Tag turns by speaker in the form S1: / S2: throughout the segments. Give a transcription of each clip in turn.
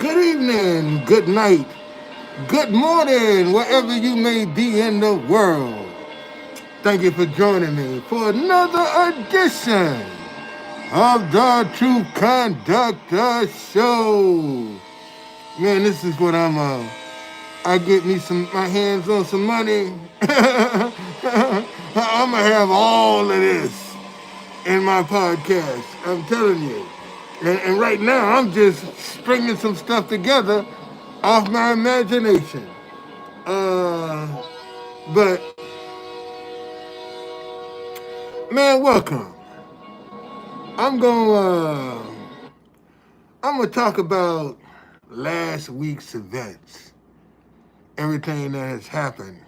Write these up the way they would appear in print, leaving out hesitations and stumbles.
S1: Good evening, good night, good morning, wherever you may be in the world. Thank you for joining me for another edition of the Truth Conductor Show. Man, this is what I get me my hands on some money. I'm gonna have all of this in my podcast. I'm telling you. And right now, I'm just stringing some stuff together off my imagination. But man, welcome. I'm gonna talk about last week's events, everything that has happened,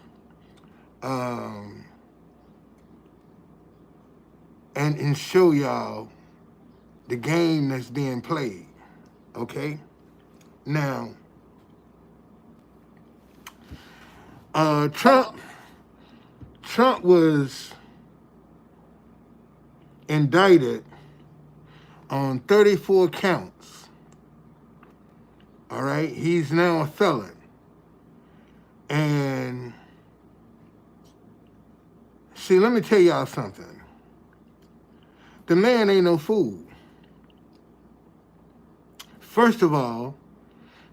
S1: and show y'all the game that's being played. Okay. Now, Trump was indicted on 34 counts. All right, he's now a felon. And see, let me tell y'all something. The man ain't no fool. First of all,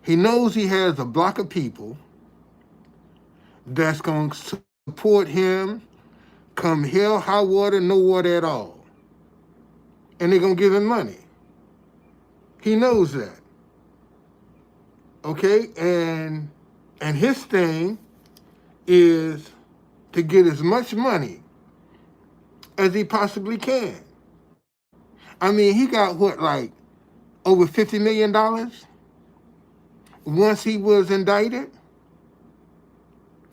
S1: he knows he has a block of people that's going to support him come hell, high water, no water at all. And they're going to give him money. He knows that. Okay? And his thing is to get as much money as he possibly can. I mean, he got like over $50 million once he was indicted.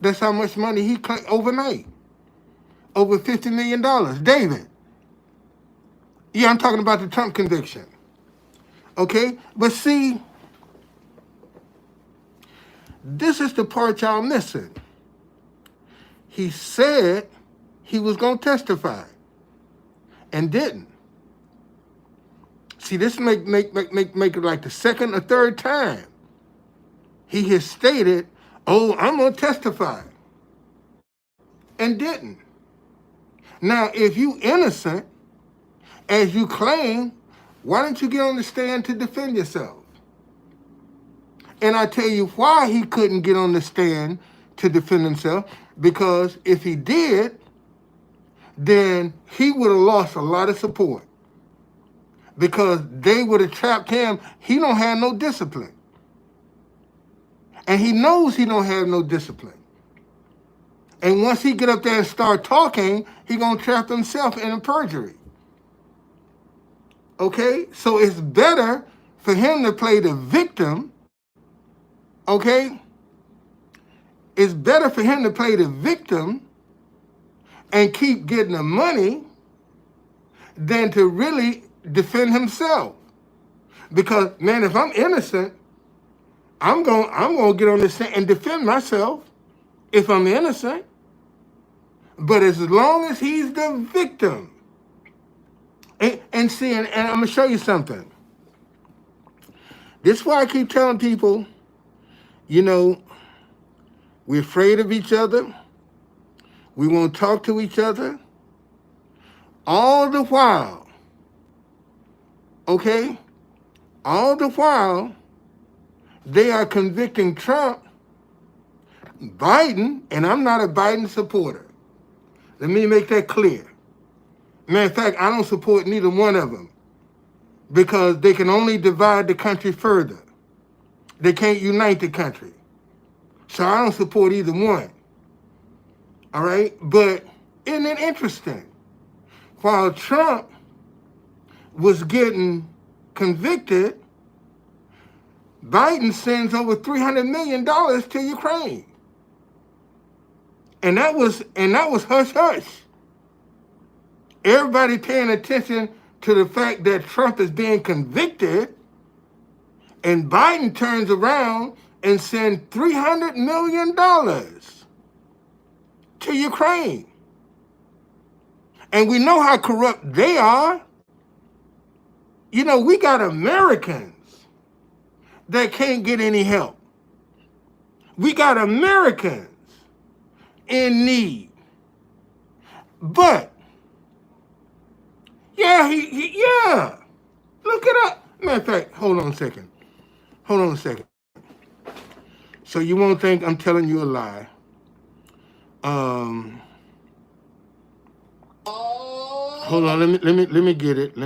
S1: That's how much money he claimed overnight. Over $50 million. David. Yeah, I'm talking about the Trump conviction. Okay? But see, this is the part y'all missing. He said he was going to testify and didn't. See, this make it like the second or third time he has stated, oh, I'm going to testify, and didn't. Now, if you innocent, as you claim, why don't you get on the stand to defend yourself? And I tell you why he couldn't get on the stand to defend himself, because if he did, then he would have lost a lot of support, because they would have trapped him. He don't have no discipline. And he knows he don't have no discipline. And once he get up there and start talking, he gonna trap himself in a perjury. Okay? So it's better for him to play the victim. Okay? It's better for him to play the victim and keep getting the money than to really defend himself. Because, man, if I'm innocent, I'm gonna get on this stand and defend myself if I'm innocent. But as long as he's the victim, and I'm gonna show you something. This is why I keep telling people, we're afraid of each other. We won't talk to each other. All the while, okay? All the while, they are convicting Trump, Biden, and I'm not a Biden supporter. Let me make that clear. Matter of fact, I don't support neither one of them, because they can only divide the country further. They can't unite the country. So I don't support either one. All right? But isn't it interesting? While Trump was getting convicted, Biden sends over $300 million to Ukraine. And that was hush hush. Everybody paying attention to the fact that Trump is being convicted, and Biden turns around and sends $300 million to Ukraine. And we know how corrupt they are. We got Americans that can't get any help. We got Americans in need. But, yeah. Look it up. Matter of fact, hold on a second. So you won't think I'm telling you a lie. Hold on, let me get it.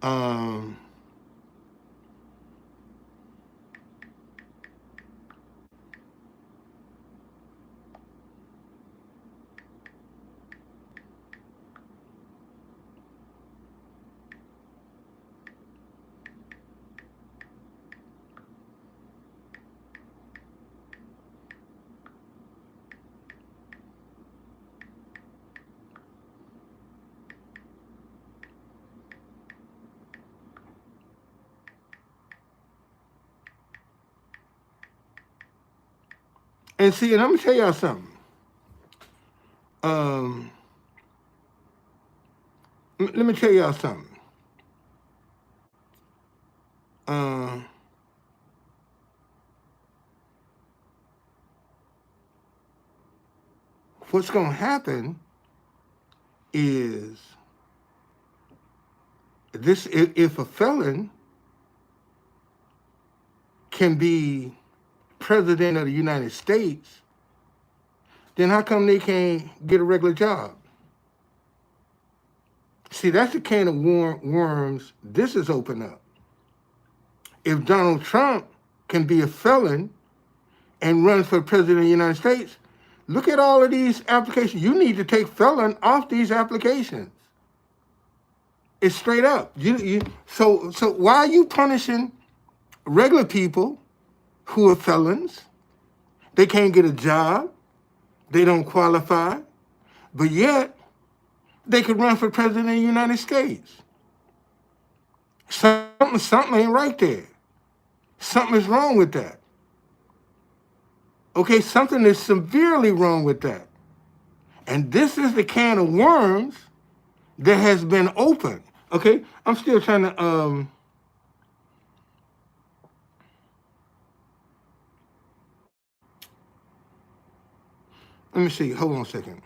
S1: Um, and see, and I'm gonna tell y'all something. Let me tell y'all something. What's gonna happen is this: if a felon can be president of the United States, then how come they can't get a regular job? See, that's the can of worms this has opened up. If Donald Trump can be a felon and run for president of the United States, look at all of these applications. You need to take felon off these applications. It's straight up. So why are you punishing regular people who are felons? They can't get a job. They don't qualify. But yet, they could run for president of the United States. Something ain't right there. Something is wrong with that. Okay, something is severely wrong with that. And this is the can of worms that has been opened. Okay, I'm still trying to let me see. Hold on a second.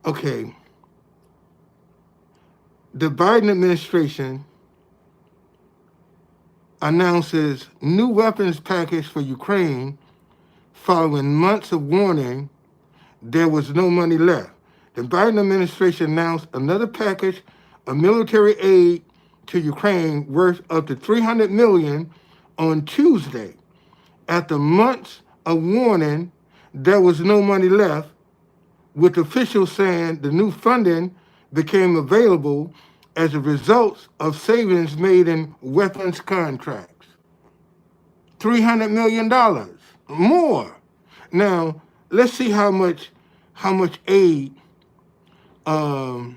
S1: Okay. The Biden administration announces new weapons package for Ukraine following months of warning there was no money left. The Biden administration announced another package of military aid to Ukraine worth up to $300 million on Tuesday. After months of warning, there was no money left, with officials saying the new funding became available as a result of savings made in weapons contracts. $300 million more. Now, let's see how much aid. Let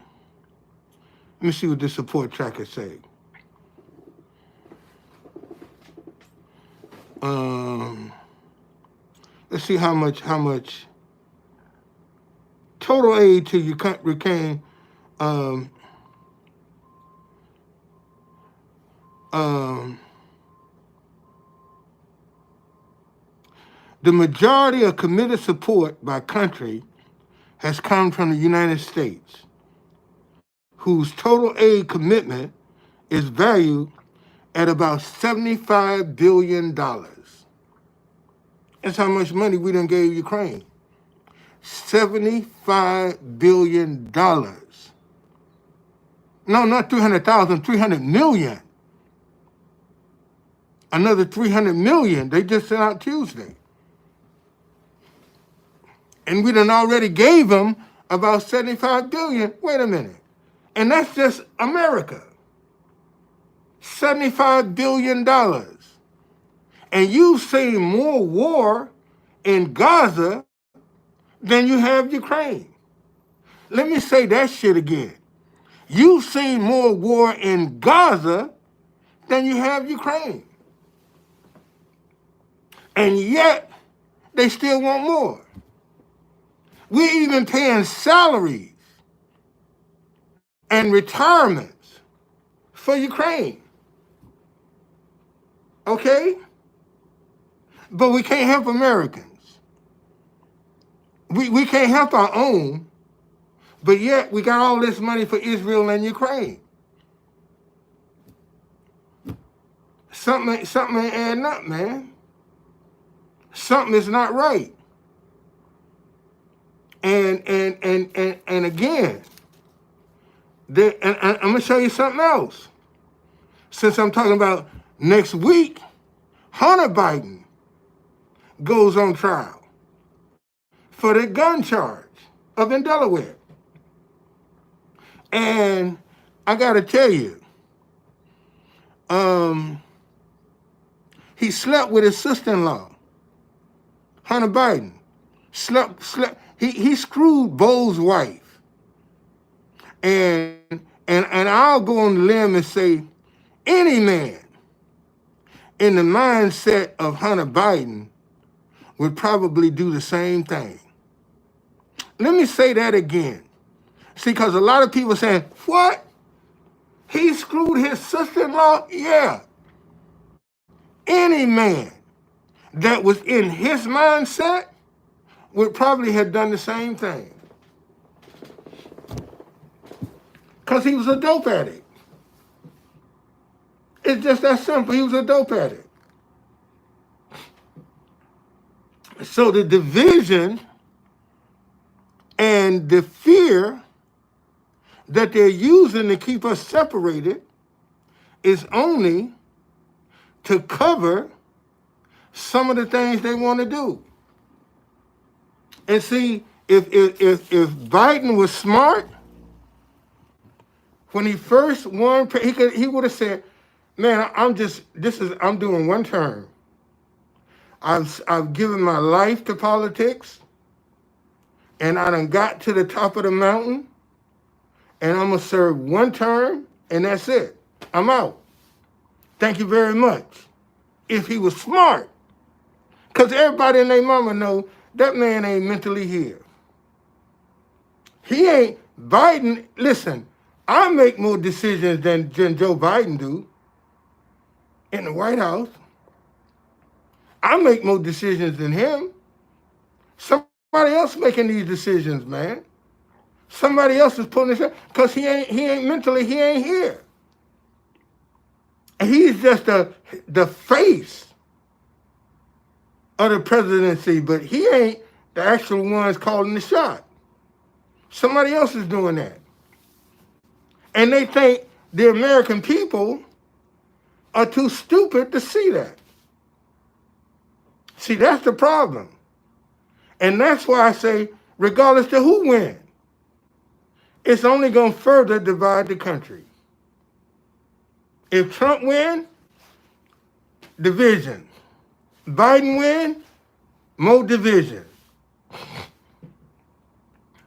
S1: me see what the support tracker say. Let's see how much total aid to Ukraine um, um, the majority of committed support by country has come from the United States, whose total aid commitment is valued at about $75 billion. That's how much money we done gave Ukraine. $75 billion. No, not 300,000, 300 million. Another 300 million they just sent out Tuesday. And we done already gave them about 75 billion. Wait a minute. And that's just America. $75 billion. And you've seen more war in Gaza than you have Ukraine. Let me say that shit again. You've seen more war in Gaza than you have Ukraine. And yet, they still want more. We're even paying salaries and retirements for Ukraine. Okay? But we can't help Americans. We can't help our own, but yet we got all this money for Israel and Ukraine. Something ain't adding up, man. Something is not right. And again, and I'm gonna show you something else. Since I'm talking about next week, Hunter Biden goes on trial for the gun charge up in Delaware. And I gotta tell you, he slept with his sister-in-law, Hunter Biden. He screwed Bo's wife. And I'll go on the limb and say, any man in the mindset of Hunter Biden would probably do the same thing. Let me say that again. See, because a lot of people saying, what? He screwed his sister-in-law? Yeah. Any man that was in his mindset would probably have done the same thing. Because he was a dope addict. It's just that simple. He was a dope addict. So the division and the fear that they're using to keep us separated is only to cover some of the things they want to do. And see, if Biden was smart, when he first won, he would have said, man, I'm doing one term. I've given my life to politics, and I done got to the top of the mountain, and I'm gonna serve one term, and that's it. I'm out. Thank you very much. If he was smart, because everybody and their mama know that man ain't mentally here. He ain't. Biden, listen, I make more decisions than Joe Biden do in the White House. I make more decisions than him. Somebody else making these decisions, man. Somebody else is pulling this, because he ain't mentally, he ain't here. And he's just the face of the presidency, but he ain't the actual ones calling the shot. Somebody else is doing that. And they think the American people are too stupid to see that. See, that's the problem. And that's why I say, regardless to who wins, it's only going to further divide the country. If Trump wins, division. Biden wins, more division.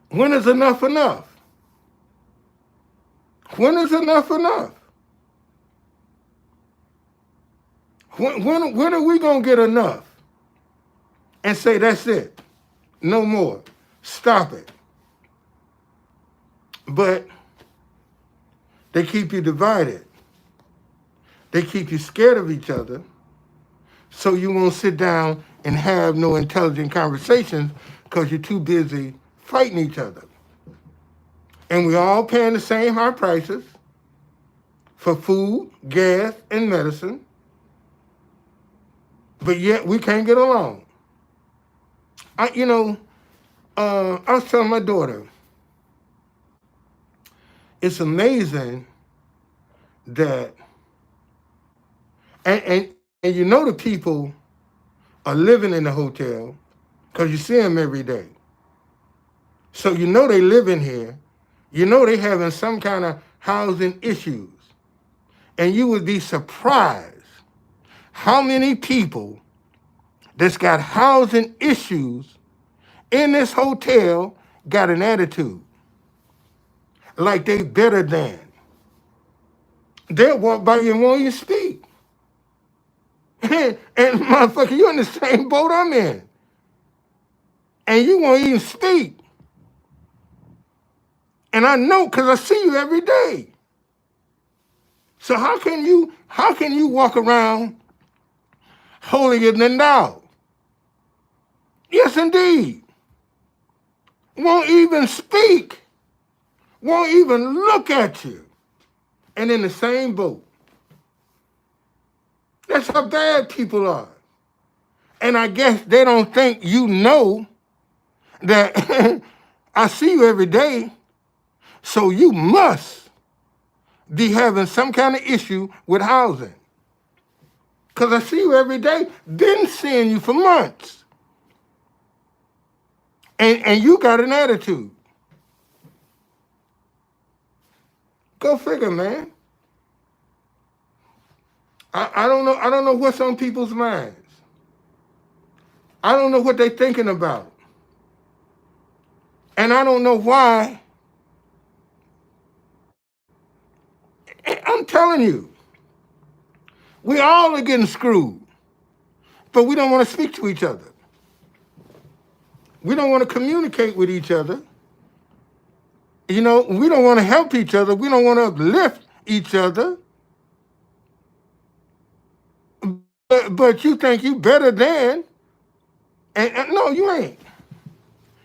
S1: When is enough enough? When is enough enough? When are we going to get enough and say, that's it, no more, stop it? But They keep you divided. They keep you scared of each other, so you won't sit down and have no intelligent conversations because you're too busy fighting each other. And we're all paying the same high prices for food, gas, and medicine, but yet we can't get along. I was telling my daughter, it's amazing that, and you know the people are living in the hotel because you see them every day. So you know they live in here. You know they having some kind of housing issues. And you would be surprised how many people that's got housing issues in this hotel got an attitude like they better than. They'll walk by you and won't even speak. And motherfucker, you're in the same boat I'm in. And you won't even speak. And I know because I see you every day. So how can you walk around holier than thou? Yes, indeed. Won't even speak. Won't even look at you. And in the same boat. That's how bad people are. And I guess they don't think you know that I see you every day, so you must be having some kind of issue with housing. Because I see you every day, been seeing you for months. And you got an attitude. Go figure, man. I don't know what's on people's minds. I don't know what they're thinking about. And I don't know why. I'm telling you, we all are getting screwed. But we don't want to speak to each other. We don't want to communicate with each other. You know, we don't want to help each other. We don't want to uplift each other. But you think you better than. And no, you ain't.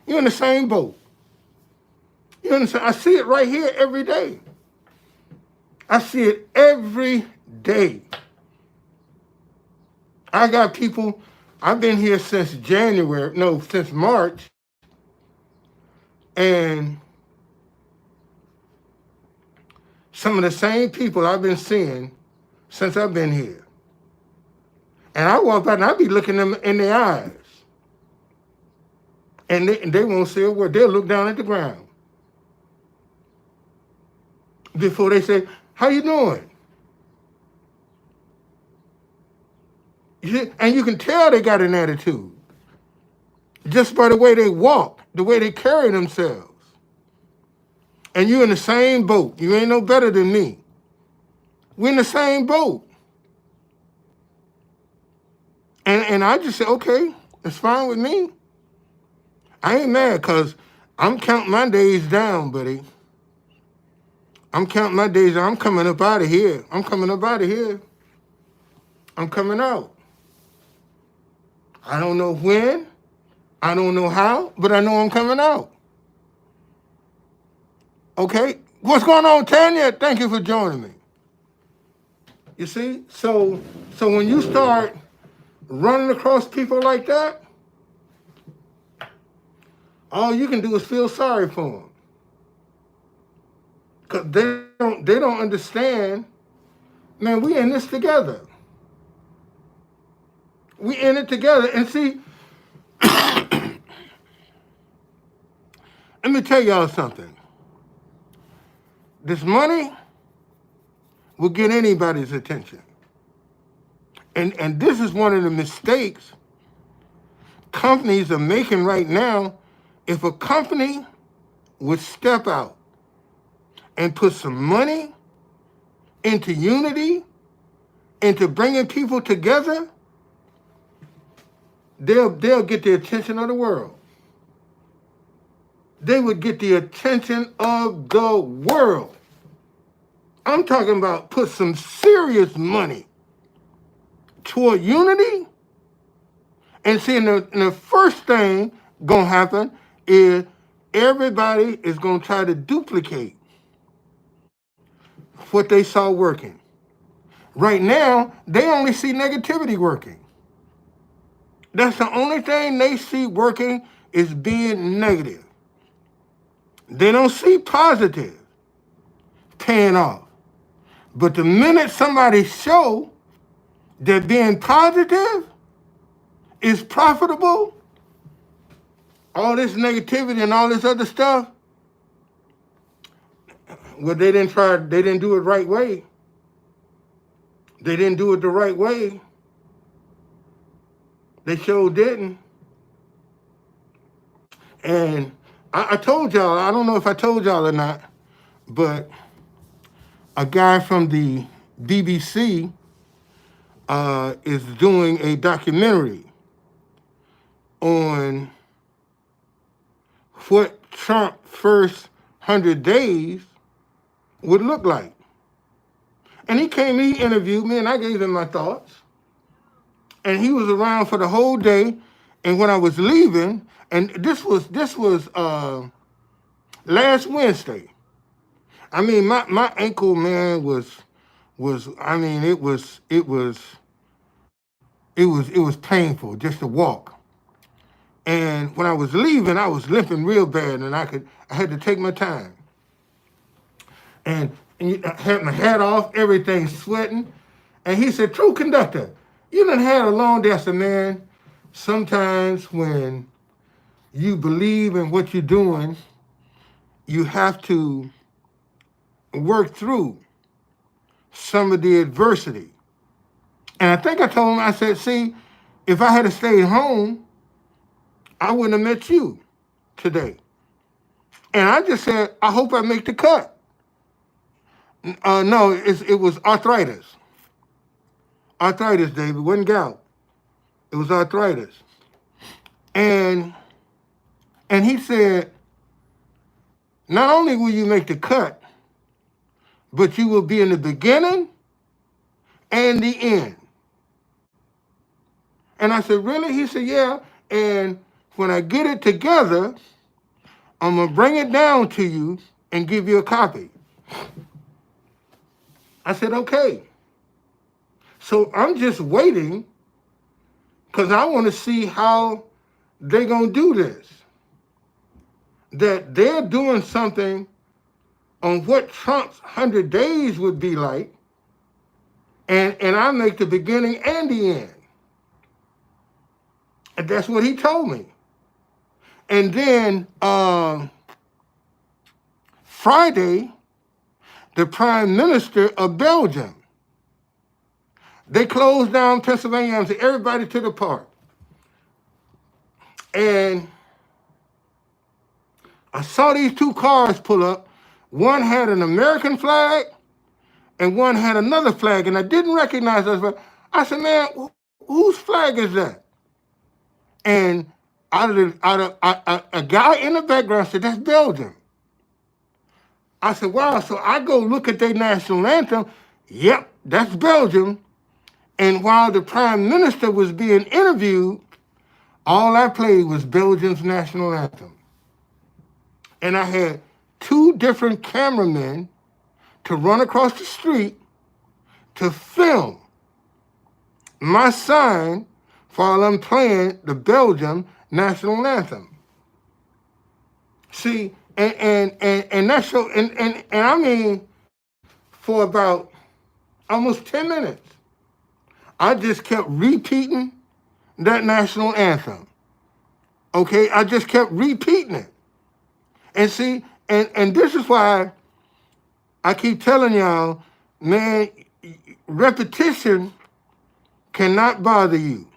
S1: You're in the same boat. You understand? I see it right here every day. I see it every day. I got people, I've been here since since March. And some of the same people I've been seeing since I've been here. And I walk by and I be looking them in their eyes. And they won't say a word. They'll look down at the ground. Before they say, how you doing? And you can tell they got an attitude. Just by the way they walk, the way they carry themselves. And you're in the same boat. You ain't no better than me. We're in the same boat. And I just say, okay, it's fine with me. I ain't mad because I'm counting my days down, buddy. I'm counting my days down. I'm coming up out of here. I'm coming up out of here. I'm coming out. I don't know when. I don't know how, but I know I'm coming out. Okay? What's going on, Tanya? Thank you for joining me. You see? So when you start running across people like that, all you can do is feel sorry for them. Because they don't understand, man, we in this together. We in it together. And see, let me tell y'all something. This money will get anybody's attention. And this is one of the mistakes companies are making right now. If a company would step out and put some money into unity, into bringing people together, they'll get the attention of the world. They would get the attention of the world. I'm talking about put some serious money toward unity. And see, the first thing gonna happen is everybody is gonna try to duplicate what they saw working. Right now, they only see negativity working. That's the only thing they see working is being negative. They don't see positive paying off. But the minute somebody show that being positive is profitable, all this negativity and all this other stuff, well, they didn't do it right way. They didn't do it the right way. They sure didn't. And I told y'all, I don't know if I told y'all or not, but a guy from the BBC is doing a documentary on what Trump's first 100 days would look like. And he interviewed me, and I gave him my thoughts. And he was around for the whole day. And when I was leaving, and this was last Wednesday. I mean, my ankle, man, was I mean, it was painful just to walk. And when I was leaving, I was limping real bad, and I had to take my time. And I had my hat off, everything sweating. And he said, "True conductor, you done had a long day." I said, "Man, sometimes when you believe in what you're doing, you have to work through some of the adversity." And I think I told him, I said, "See, if I had stayed home, I wouldn't have met you today." And I just said, "I hope I make the cut." No, it was arthritis. Arthritis, David, wasn't gout. It was arthritis. And he said, "Not only will you make the cut, but you will be in the beginning and the end." And I said, "Really?" He said, "Yeah. And when I get it together, I'm going to bring it down to you and give you a copy." I said, "Okay." So I'm just waiting because I want to see how they're going to do this. That they're doing something on what Trump's 100 days would be like, and I make the beginning and the end. And that's what he told me. And then Friday, the Prime Minister of Belgium, they closed down Pennsylvania and said, "Everybody to the park." And I saw these two cars pull up. One had an American flag and one had another flag, and I didn't recognize us. I said, "Man, whose flag is that?" And a guy in the background said, "That's Belgium." I said, "Wow." So I go look at their national anthem. Yep, that's Belgium. And while the Prime Minister was being interviewed, all I played was Belgium's national anthem. And I had two different cameramen to run across the street to film my sign while I'm playing the Belgium national anthem. See, and that show, and I mean, for about almost 10 minutes, I just kept repeating that national anthem. Okay, I just kept repeating it. And see, and this is why I keep telling y'all, man, repetition cannot bother you,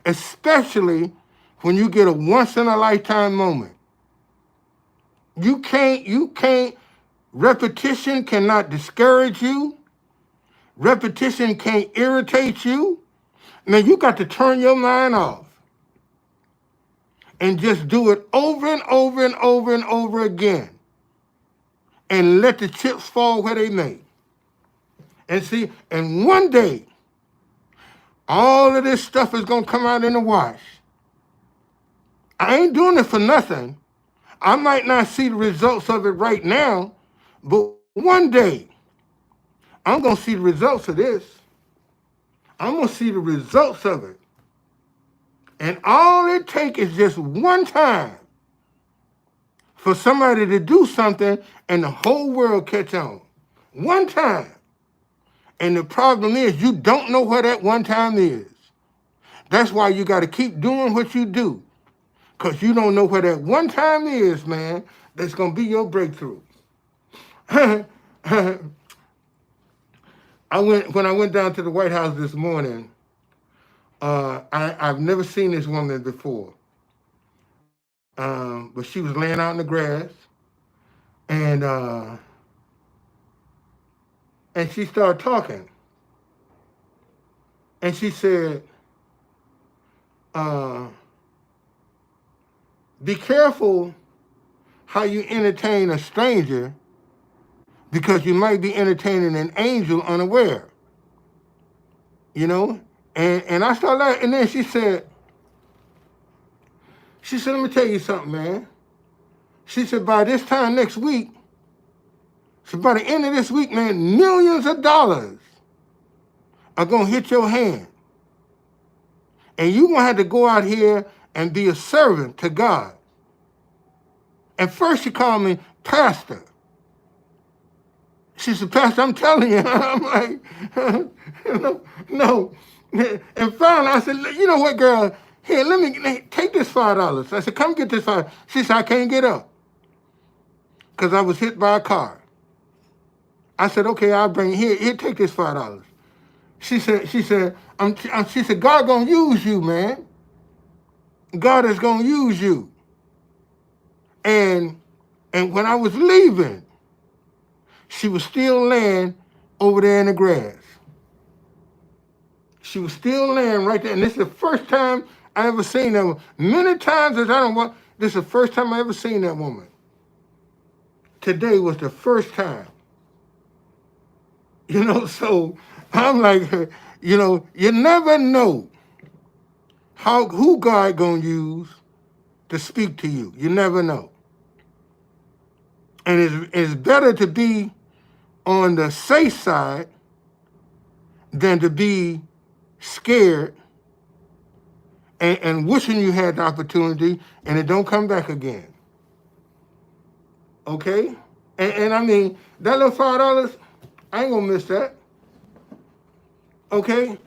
S1: especially when you get a once in a lifetime moment. You can't, repetition cannot discourage you. Repetition can't irritate you. Man, you got to turn your mind off and just do it over and over and over and over again. and let the chips fall where they may. And see, and one day, all of this stuff is going to come out in the wash. I ain't doing it for nothing. I might not see the results of it right now, but one day, I'm going to see the results of this. I'm going to see the results of it. And all it takes is just one time for somebody to do something and the whole world catch on. One time. And the problem is you don't know where that one time is. That's why you got to keep doing what you do. Because you don't know where that one time is, man, that's going to be your breakthrough. When I went down to the White House this morning, I've never seen this woman before. But she was laying out in the grass, and she started talking. And she said, be careful how you entertain a stranger, because you might be entertaining an angel unaware. You know? And I started laughing, and then she said, let me tell you something, man. She said, by this time next week, so by the end of this week, man, millions of dollars are going to hit your hand. And you're going to have to go out here and be a servant to God. And first she called me pastor. She said, Pastor, I'm telling you. I'm like, no. And finally I said, you know what, girl? Here, let me take this $5. I said, come get this $5. She said, I can't get up because I was hit by a car. I said, okay, I'll bring it. Here, take this $5. She said, God gonna use you, man. God is gonna use you. And when I was leaving, she was still laying over there in the grass. She was still laying right there. And this is the first time I ever seen that woman. Many times as I don't want, this is the first time I ever seen that woman. Today was the first time. You know, so I'm like, you know, you never know who God gonna use to speak to you. You never know. And it's better to be on the safe side than to be scared and wishing you had the opportunity and it don't come back again. Okay? And I mean, that little $5, I ain't gonna miss that. Okay?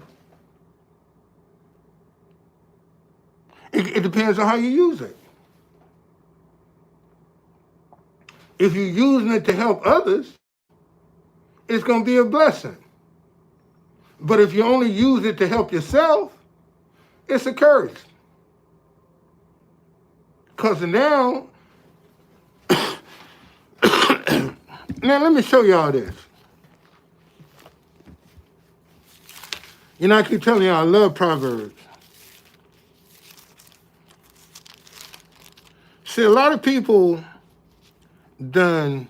S1: It depends on how you use it. If you're using it to help others, it's gonna be a blessing. But if you only use it to help yourself, it's a curse. Because now let me show y'all this. You know, I keep telling y'all I love Proverbs. See, a lot of people done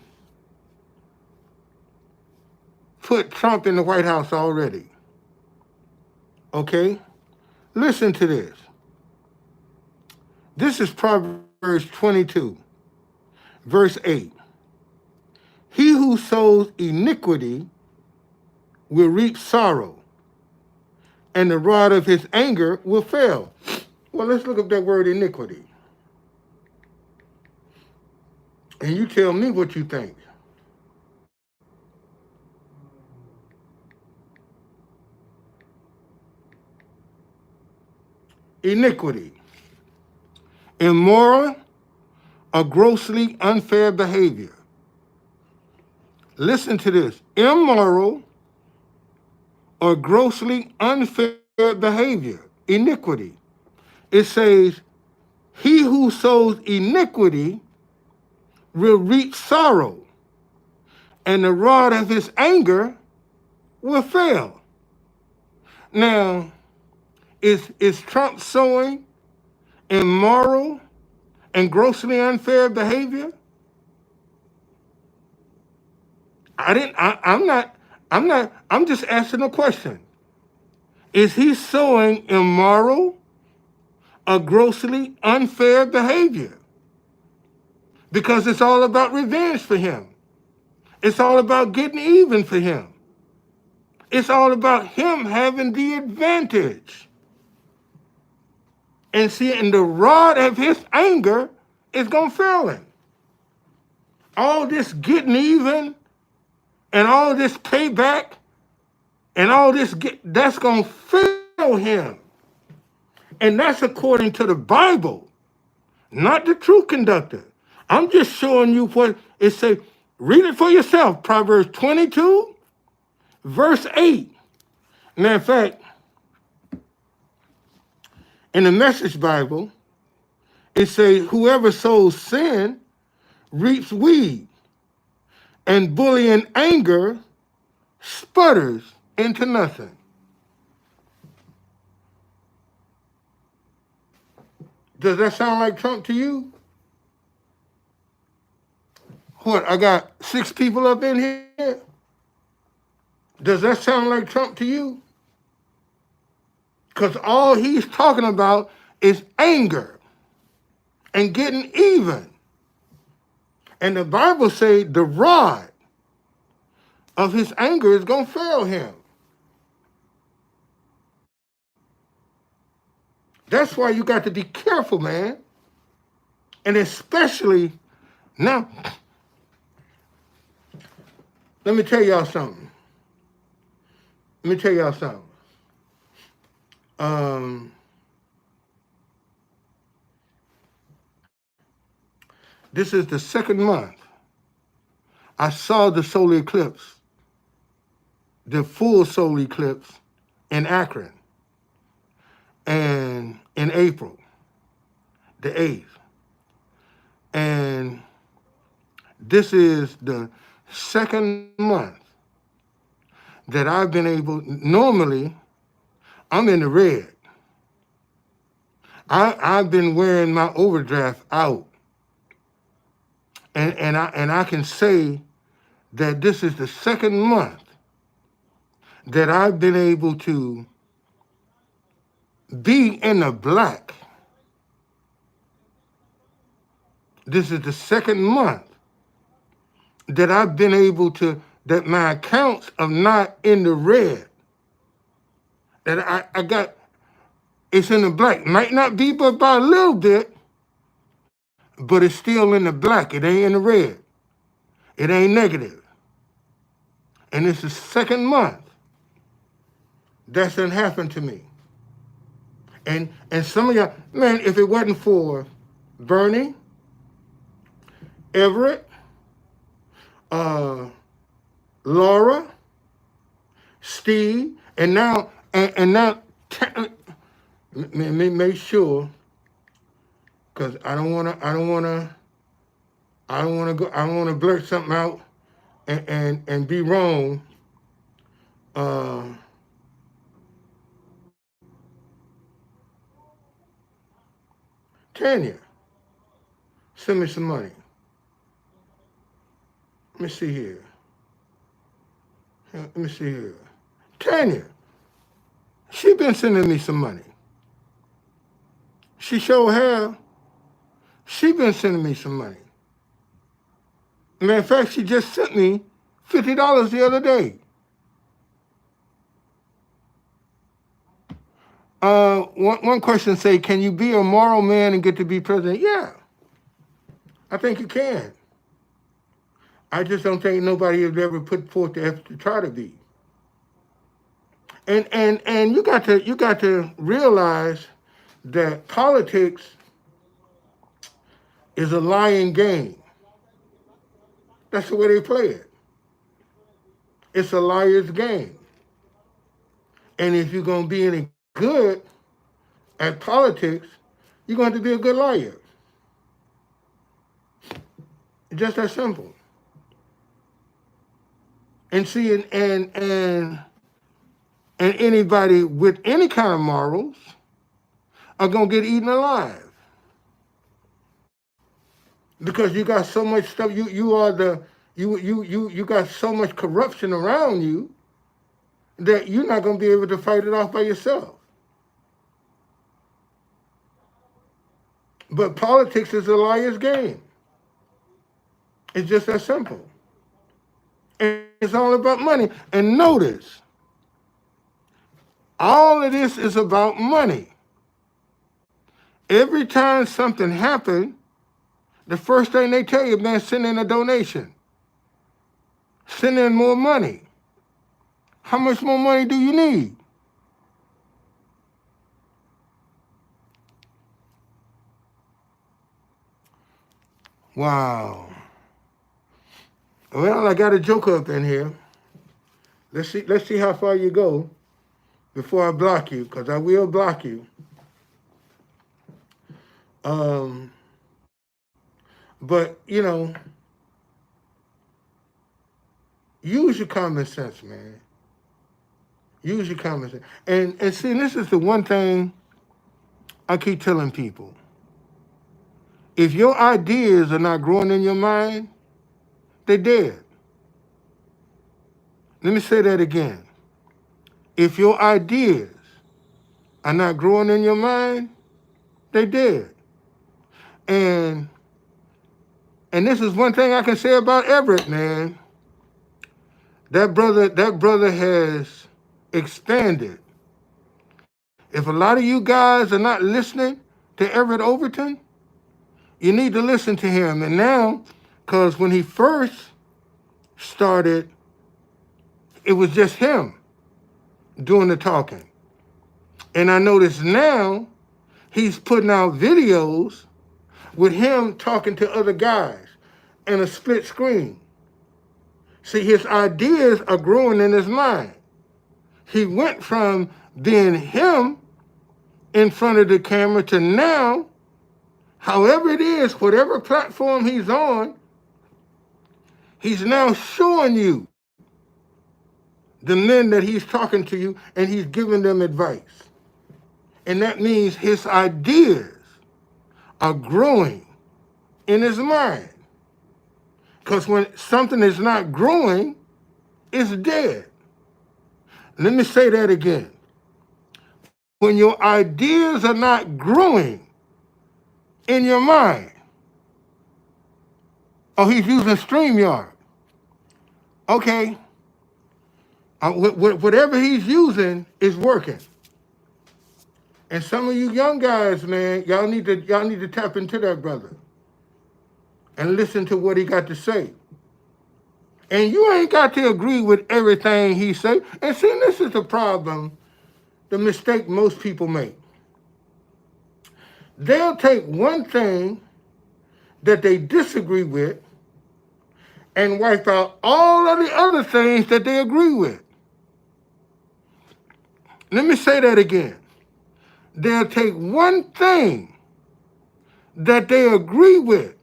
S1: put Trump in the White House already. Okay? Listen to this. This is Proverbs 22, verse 8. He who sows iniquity will reap sorrow, and the rod of his anger will fail. Well, let's look up that word iniquity. And you tell me what you think. Iniquity. Immoral or grossly unfair behavior. Listen to this. Immoral or grossly unfair behavior. Iniquity. It says, he who sows iniquity will reap sorrow, and the rod of his anger will fail. Now, is Trump sowing immoral and grossly unfair behavior? I'm just asking a question. Is he showing immoral or grossly unfair behavior? Because it's all about revenge for him. It's all about getting even for him. It's all about him having the advantage. And see, and the rod of his anger is going to fail him. All this getting even and all this payback and all this, that's going to fail him. And that's according to the Bible, not the truth conductor. I'm just showing you what it says. Read it for yourself. Proverbs 22, verse 8. Matter of fact, in the Message Bible, it says, whoever sows sin reaps weed, and bullying anger sputters into nothing. Does that sound like Trump to you? What, I got 6 people up in here? Does that sound like Trump to you? Because all he's talking about is anger and getting even. And the Bible says the rod of his anger is going to fail him. That's why you got to be careful, man. And especially now, let me tell y'all something. This is the second month I saw the solar eclipse, the full solar eclipse in Akron, and in April, the 8th. And this is the second month that I've been able, normally, I'm in the red. I've been wearing my overdraft out. And I can say that this is the second month that I've been able to be in the black. This is the second month that I've been able to, that my accounts are not in the red. That I got, it's in the black. Might not be but by a little bit, but it's still in the black. It ain't in the red. It ain't negative. And it's the second month that's done happened to me. And some of y'all, man, if it wasn't for Bernie, Everett, Laura, Steve, and now, let me make sure, because I don't want to blurt something out and be wrong. Tanya, send me some money. Let me see here. Tanya, she been sending me some money. She sure have. She been sending me some money. Matter of fact, she just sent me $50 the other day. One question say, can you be a moral man and get to be president? Yeah, I think you can. I just don't think nobody has ever put forth the effort to try to be. And you got to realize that politics is a lying game. That's the way they play it. It's a liar's game. And if you're going to be any good at politics, you're going to have to be a good liar. Just that simple. And see, and anybody with any kind of morals are going to get eaten alive. Because you got so much stuff. You are the You got so much corruption around you that you're not going to be able to fight it off by yourself. But politics is a liar's game. It's just that simple. And it's all about money. And notice, all of this is about money. Every time something happens, the first thing they tell you, man, send in a donation. Send in more money. How much more money do you need? Wow. Well, I got a joke up in here. Let's see how far you go before I block you, because I will block you. But, you know, use your common sense, man. Use your common sense. And see, this is the one thing I keep telling people. If your ideas are not growing in your mind, they're dead. Let me say that again. If your ideas are not growing in your mind, they're dead. And this is one thing I can say about Everett, man. That brother has expanded. If a lot of you guys are not listening to Everett Overton, you need to listen to him. And now, because when he first started, it was just him doing the talking. And I notice now he's putting out videos with him talking to other guys in a split screen. See, his ideas are growing in his mind. He went from being him in front of the camera to now, however it is, whatever platform he's on, he's now showing you the men that he's talking to you, and he's giving them advice. And that means his ideas are growing in his mind. Because when something is not growing, it's dead. Let me say that again. When your ideas are not growing in your mind, oh, he's using StreamYard. Okay. Whatever he's using is working. And some of you young guys, man, y'all need to tap into that brother and listen to what he got to say. And you ain't got to agree with everything he say. And see, this is the problem, the mistake most people make. They'll take one thing that they disagree with and wipe out all of the other things that they agree with. Let me say that again. They'll take one thing that they agree with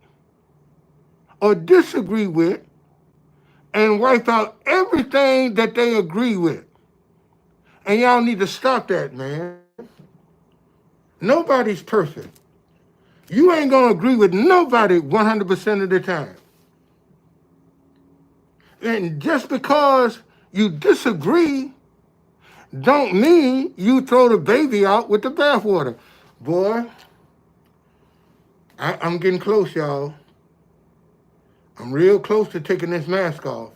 S1: or disagree with and wipe out everything that they agree with. And y'all need to stop that, man. Nobody's perfect. You ain't going to agree with nobody 100% of the time. And just because you disagree don't mean you throw the baby out with the bathwater. Boy, I'm getting close, y'all. I'm real close to taking this mask off.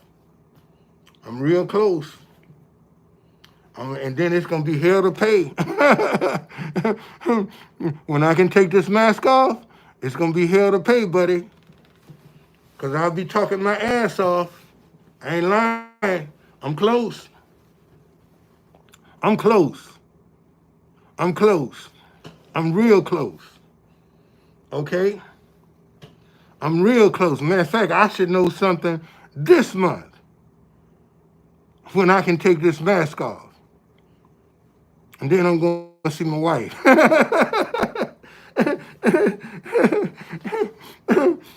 S1: I'm real close. And then it's going to be hell to pay. When I can take this mask off, it's going to be hell to pay, buddy. Because I'll be talking my ass off. I ain't lying. I'm close. I'm close. I'm close. I'm real close. Okay? I'm real close. Matter of fact, I should know something this month when I can take this mask off. And then I'm going to see my wife.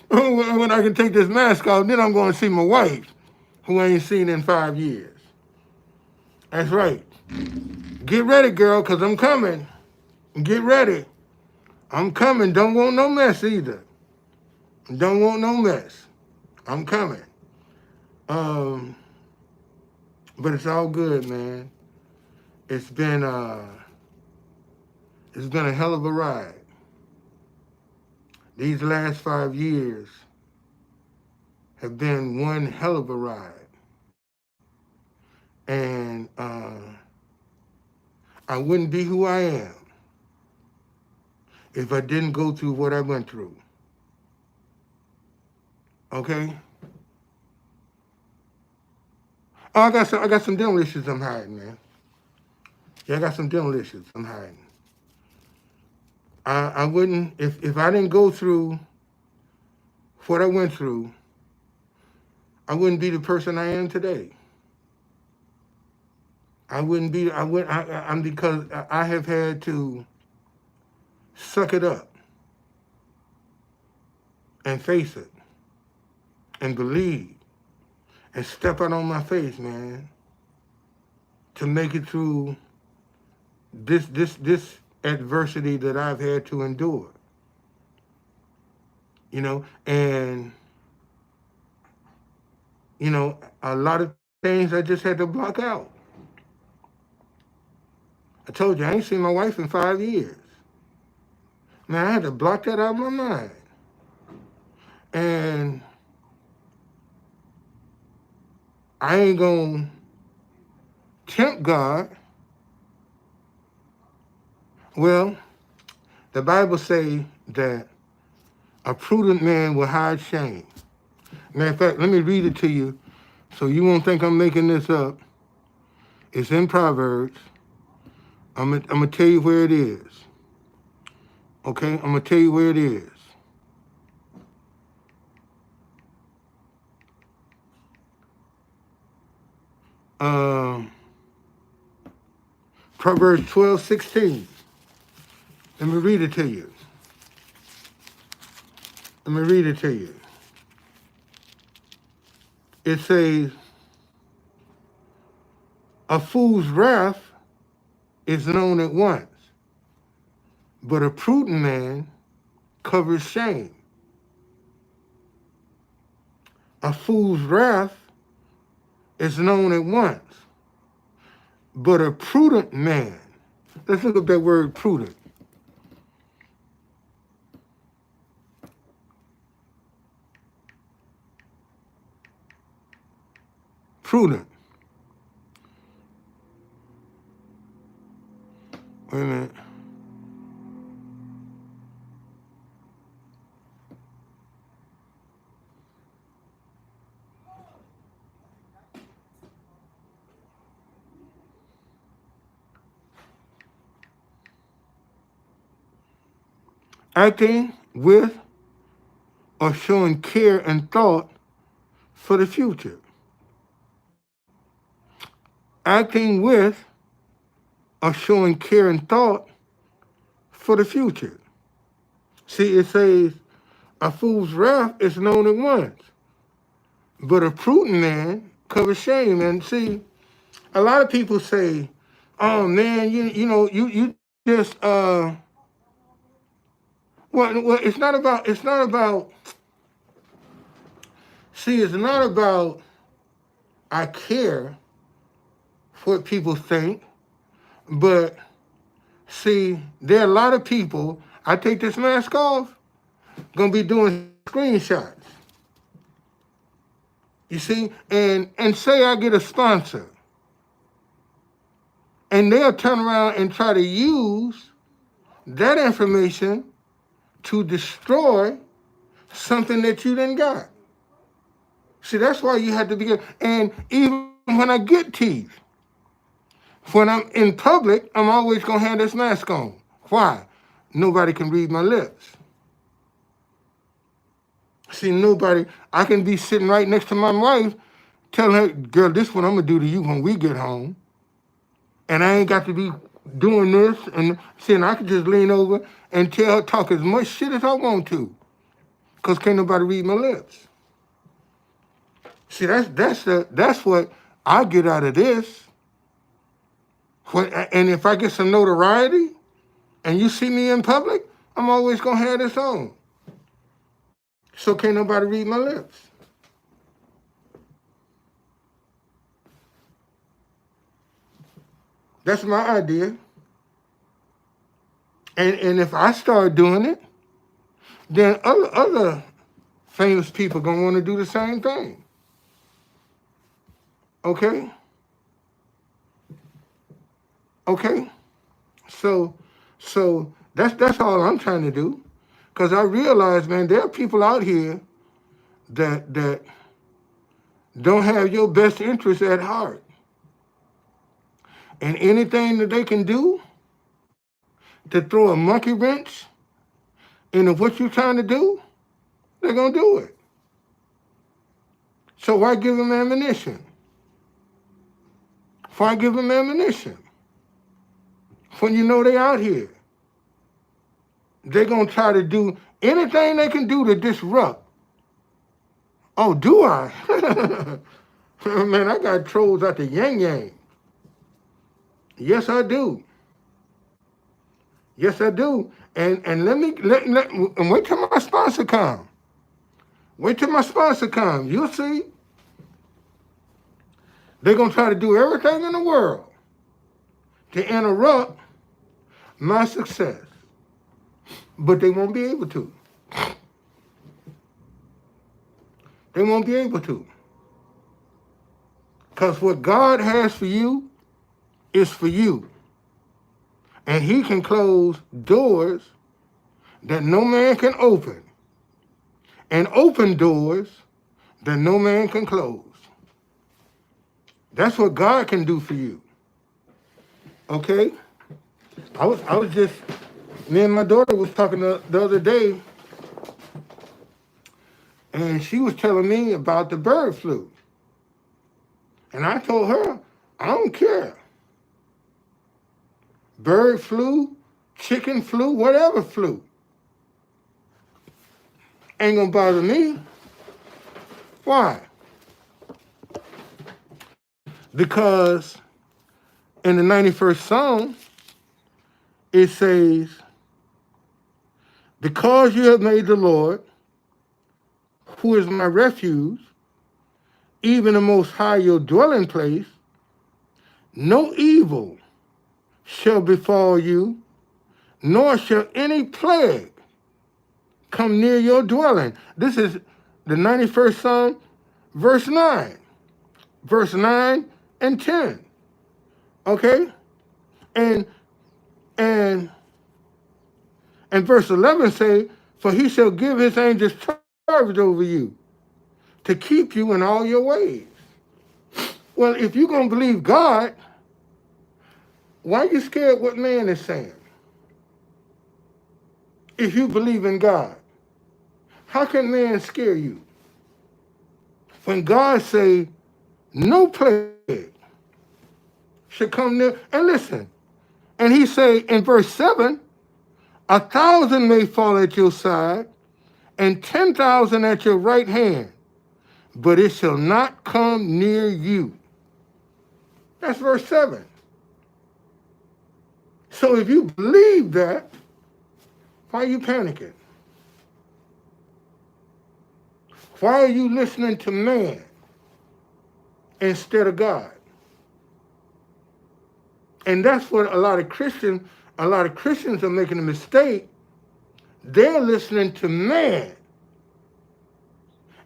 S1: When I can take this mask off, then I'm going to see my wife, who I ain't seen in 5 years. That's right. Get ready, girl, because I'm coming. Get ready. I'm coming. Don't want no mess either. Don't want no mess. I'm coming. Um, but it's all good, man. It's been it's been a hell of a ride. These last 5 years have been one hell of a ride. And I wouldn't be who I am if I didn't go through what I went through. Okay? Oh, I got some dental issues I'm hiding, man. Yeah, I got some dental issues I'm hiding. I wouldn't, if I didn't go through what I went through, I wouldn't be the person I am today. I wouldn't be, I'm because I have had to suck it up and face it and believe and step out on my face, man, to make it through this adversity that I've had to endure. You know, and you know, a lot of things I just had to block out. I told you I ain't seen my wife in 5 years. Man, I had to block that out of my mind. And I ain't gonna tempt God. Well, the Bible say that a prudent man will hide shame. Matter of fact, let me read it to you so you won't think I'm making this up. It's in Proverbs. I'm gonna tell you where it is. Okay, I'm gonna tell you where it is. Proverbs 12:16. Let me read it to you. Let me read it to you. It says, a fool's wrath is known at once, but a prudent man covers shame. A fool's wrath is known at once, but a prudent man. Let's look up that word prudent. Prudent. Wait a minute. Acting with or showing care and thought for the future. Acting with or showing care and thought for the future. See, it says, a fool's wrath is known at once, but a prudent man covers shame. And see, a lot of people say, "Oh man, you just well, it's not about. See, it's not about I care what people think, but see, there are a lot of people. I take this mask off, gonna be doing screenshots. You see, and say I get a sponsor, and they'll turn around and try to use that information to destroy something that you didn't got. See, that's why you have to be. And even when I get teeth, when I'm in public, I'm always gonna have this mask on. Why? Nobody can read my lips. See, nobody. I can be sitting right next to my wife, telling her, "Girl, this is what I'm gonna do to you when we get home," and I ain't got to be doing this. And see, and I can just lean over and tell her, talk as much shit as I want to, cause can't nobody read my lips. See, that's what I get out of this. And if I get some notoriety, and you see me in public, I'm always gonna have this on. So can't nobody read my lips. That's my idea. And if I start doing it, then other famous people gonna want to do the same thing. Okay? Okay? So that's all I'm trying to do. Because I realize, man, there are people out here that don't have your best interest at heart. And anything that they can do to throw a monkey wrench into what you're trying to do, they're going to do it. So why give them ammunition? Why give them ammunition? When you know they're out here, they're going to try to do anything they can do to disrupt. Oh, do I? Man, I got trolls out the yang yang. Yes, I do. Yes, I do. And wait till my sponsor come. Wait till my sponsor come. You'll see. They're gonna try to do everything in the world to interrupt my success, but they won't be able to. They won't be able to. Because what God has for you is for you. And he can close doors that no man can open, and open doors that no man can close. That's what God can do for you. Okay? I was just, me and my daughter was talking the other day, and she was telling me about the bird flu. And I told her, I don't care. Bird flu, chicken flu, whatever flu. Ain't gonna bother me. Why? Because in the 91st Psalm, it says, because you have made the Lord, who is my refuge, even the Most High your dwelling place, no evil shall befall you, nor shall any plague come near your dwelling. This is the 91st Psalm, verse 9. Verse 9 and 10. Okay? And verse 11 say, for he shall give his angels charge over you to keep you in all your ways. Well, if you're going to believe God, why are you scared what man is saying? If you believe in God, how can man scare you? When God say, no plague should come near, and listen, and he say in verse 7, 1,000 may fall at your side, and 10,000 at your right hand, but it shall not come near you. That's verse 7. So if you believe that, why are you panicking? Why are you listening to man instead of God? And that's what a lot of Christians are making a mistake. They're listening to man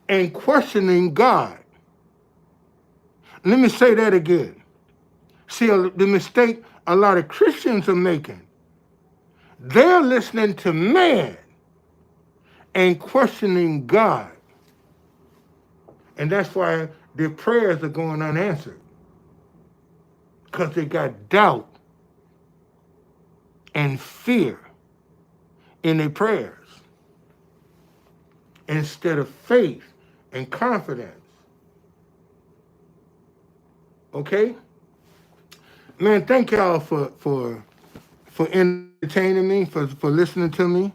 S1: and questioning God. Let me say that again. See, the mistake a lot of Christians are making. They're listening to man and questioning God. And that's why their prayers are going unanswered. Because they got doubt and fear in their prayers instead of faith and confidence. Okay? Man, thank y'all for entertaining me, for listening to me.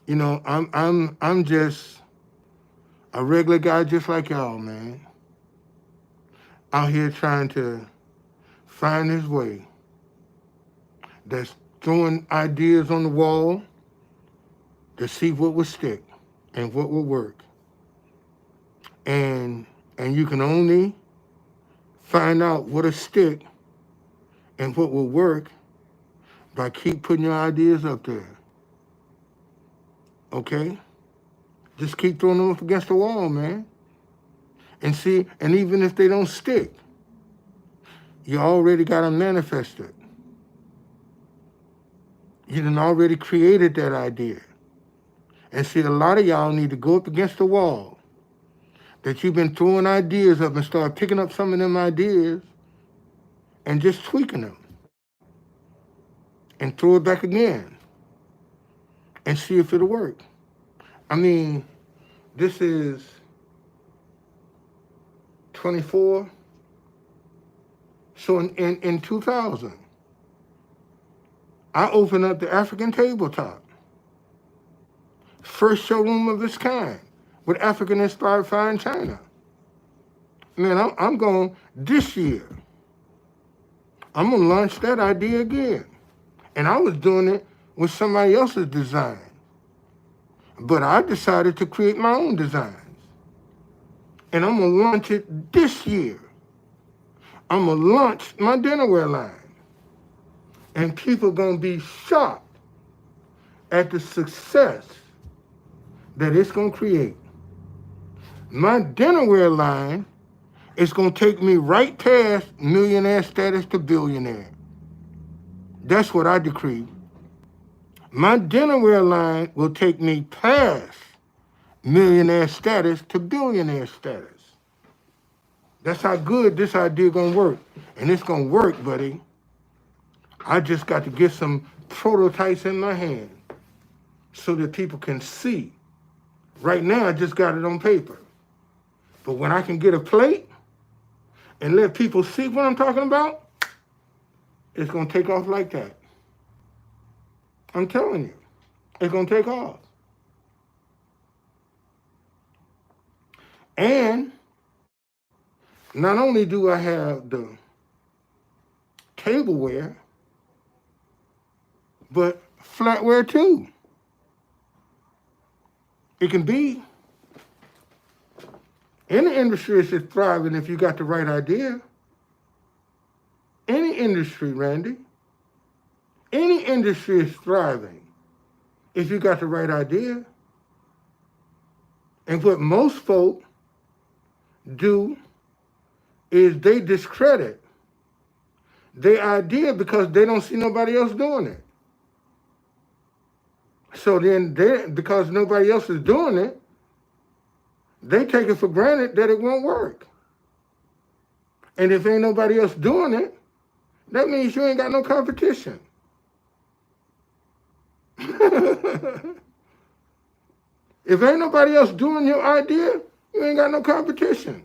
S1: You know, I'm just a regular guy just like y'all, man. Out here trying to find his way. That's throwing ideas on the wall to see what will stick and what will work. And you can only find out what'll stick and what will work by keep putting your ideas up there. Okay? Just keep throwing them up against the wall, man. And see, and even if they don't stick, you already got them manifested. You done already created that idea. And see, a lot of y'all need to go up against the wall that you've been throwing ideas up and start picking up some of them ideas and just tweaking them. And throw it back again and see if it'll work. I mean, this is 24. So in 2000, I opened up the African tabletop. First showroom of its kind with African-inspired fine china. Man, I'm going this year. I'm going to launch that idea again. And I was doing it with somebody else's design. But I decided to create my own designs. And I'm going to launch it this year. I'm going to launch my dinnerware line. And people are going to be shocked at the success that it's going to create. My dinnerware line is going to take me right past millionaire status to billionaire. That's what I decree. My dinnerware line will take me past millionaire status to billionaire status. That's how good this idea gonna work. And it's gonna work, buddy. I just got to get some prototypes in my hand so that people can see. Right now, I just got it on paper. But when I can get a plate and let people see what I'm talking about, it's gonna take off like that. I'm telling you, it's gonna take off. And not only do I have the tableware, but flatware too. It can be. Any industry is thriving if you got the right idea. Any industry, Randy. Any industry is thriving if you got the right idea. And what most folk do is they discredit their idea because they don't see nobody else doing it. So then, because nobody else is doing it, they take it for granted that it won't work. And if ain't nobody else doing it, that means you ain't got no competition. If ain't nobody else doing your idea, you ain't got no competition.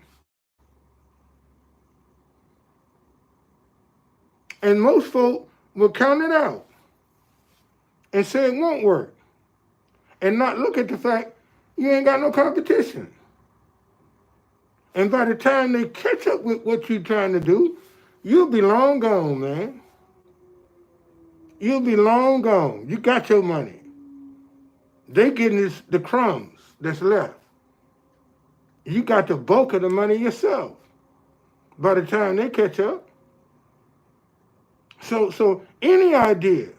S1: And most folk will count it out and say it won't work and not look at the fact you ain't got no competition. And by the time they catch up with what you're trying to do, you'll be long gone, man. You'll be long gone. You got your money. They getting the crumbs that's left. You got the bulk of the money yourself by the time they catch up. So any idea,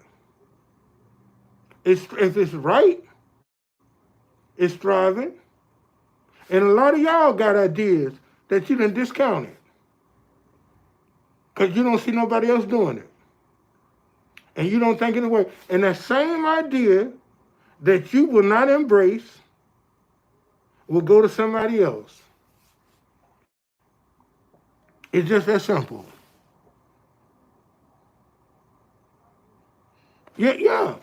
S1: if it's right, it's thriving. And a lot of y'all got ideas that you done discounted because you don't see nobody else doing it. And you don't think it'll work. And that same idea that you will not embrace will go to somebody else. It's just that simple. Yeah.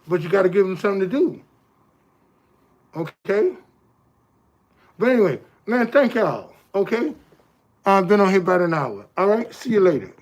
S1: But you got to give them something to do. Okay? But anyway, man, thank y'all. Okay? I've been on here about an hour. All right? See you later.